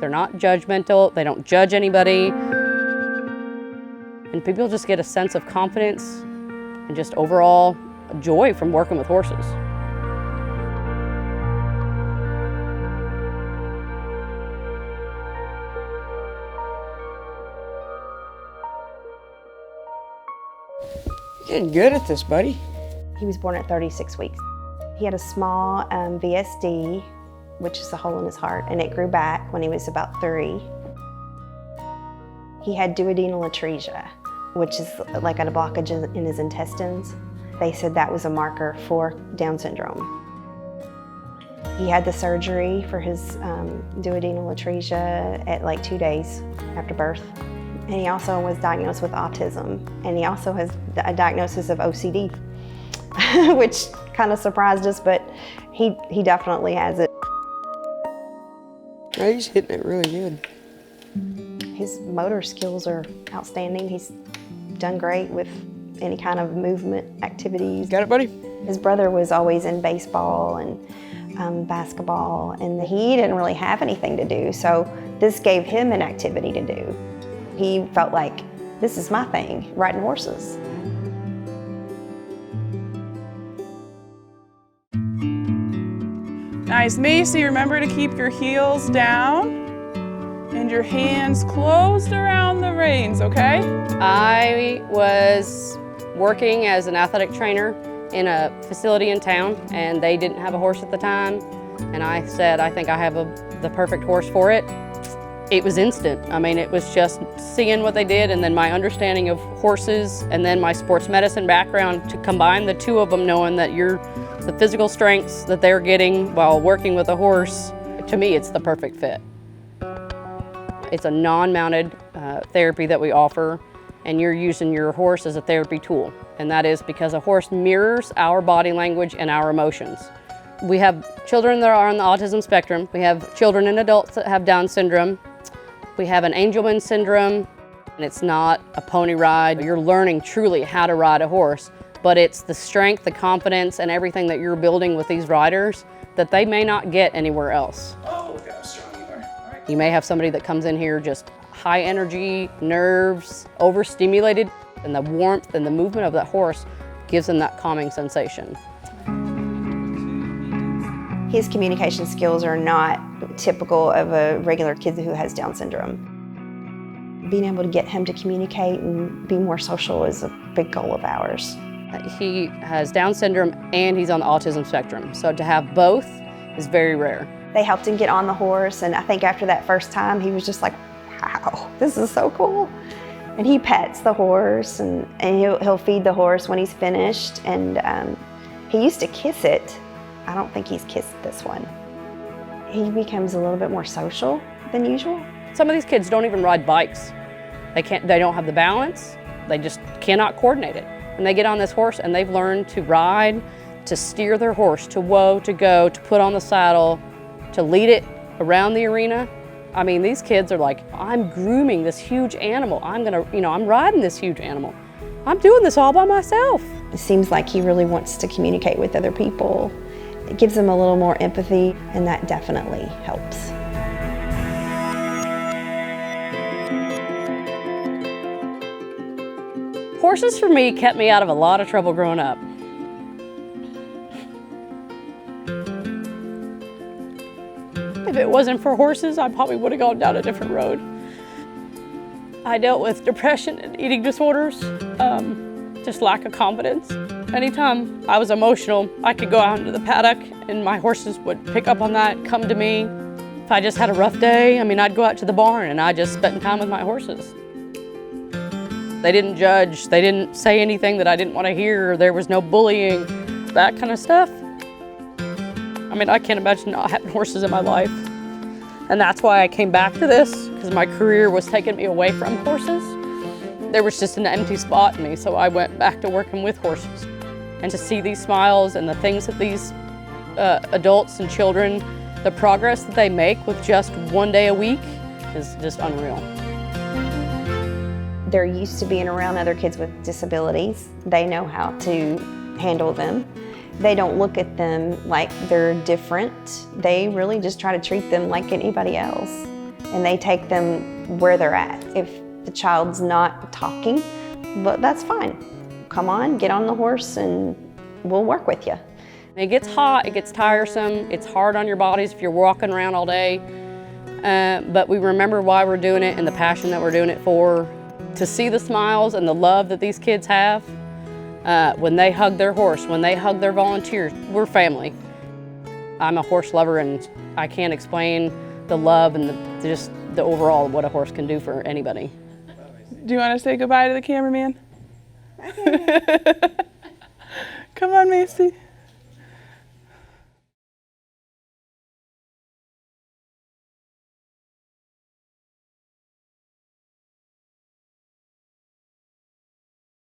They're not judgmental, they don't judge anybody. And people just get a sense of confidence and just overall joy from working with horses. You're getting good at this, buddy. He was born at 36 weeks. He had a small VSD, which is a hole in his heart, and it grew back when he was about 3. He had duodenal atresia, which is like a blockage in his intestines. They said that was a marker for Down syndrome. He had the surgery for his duodenal atresia at like 2 days after birth. And he also was diagnosed with autism, and he also has a diagnosis of OCD, which kind of surprised us, but he definitely has it. Oh, he's hitting it really good. His motor skills are outstanding. He's done great with any kind of movement activities. Got it, buddy? His brother was always in baseball and basketball, and he didn't really have anything to do, so this gave him an activity to do. He felt like, this is my thing, riding horses. Nice, Macy, remember to keep your heels down and your hands closed around the reins, okay? I was working as an athletic trainer in a facility in town, and they didn't have a horse at the time. And I said, I think I have the perfect horse for it. It was instant. I mean, it was just seeing what they did, and then my understanding of horses, and then my sports medicine background, to combine the two of them, knowing that the physical strengths that they're getting while working with a horse, to me, it's the perfect fit. It's a non-mounted therapy that we offer, and you're using your horse as a therapy tool. And that is because a horse mirrors our body language and our emotions. We have children that are on the autism spectrum. We have children and adults that have Down syndrome. We have an Angelman syndrome, and it's not a pony ride. You're learning truly how to ride a horse, but it's the strength, the confidence, and everything that you're building with these riders that they may not get anywhere else. Oh, look how strong you are. All right. You may have somebody that comes in here just high energy, nerves, overstimulated, and the warmth and the movement of that horse gives them that calming sensation. His communication skills are not typical of a regular kid who has Down syndrome. Being able to get him to communicate and be more social is a big goal of ours. He has Down syndrome and he's on the autism spectrum, so to have both is very rare. They helped him get on the horse, and I think after that first time he was just like, wow, this is so cool. And he pets the horse, and he'll feed the horse when he's finished, and he used to kiss it. I don't think he's kissed this one. He becomes a little bit more social than usual. Some of these kids don't even ride bikes. They don't have the balance. They just cannot coordinate it. And they get on this horse and they've learned to ride, to steer their horse, to whoa, to go, to put on the saddle, to lead it around the arena. I mean, these kids are like, I'm grooming this huge animal. I'm riding this huge animal. I'm doing this all by myself. It seems like he really wants to communicate with other people. It gives them a little more empathy, and that definitely helps. Horses for me kept me out of a lot of trouble growing up. If it wasn't for horses, I probably would have gone down a different road. I dealt with depression and eating disorders, just lack of confidence. Anytime I was emotional, I could go out into the paddock and my horses would pick up on that, come to me. If I just had a rough day, I'd go out to the barn and I just spent time with my horses. They didn't judge, they didn't say anything that I didn't want to hear, there was no bullying, that kind of stuff. I can't imagine not having horses in my life. And that's why I came back to this, because my career was taking me away from horses. There was just an empty spot in me, so I went back to working with horses. And to see these smiles and the things that these adults and children, the progress that they make with just 1 day a week is just unreal. They're used to being around other kids with disabilities. They know how to handle them. They don't look at them like they're different. They really just try to treat them like anybody else. and they take them where they're at. If the child's not talking, but that's fine. Come on, get on the horse and we'll work with you. It gets hot, it gets tiresome, it's hard on your bodies if you're walking around all day, but we remember why we're doing it and the passion that we're doing it for. To see the smiles and the love that these kids have when they hug their horse, when they hug their volunteers, we're family. I'm a horse lover and I can't explain the love and just the overall what a horse can do for anybody. Do you want to say goodbye to the cameraman? Come on, Macy.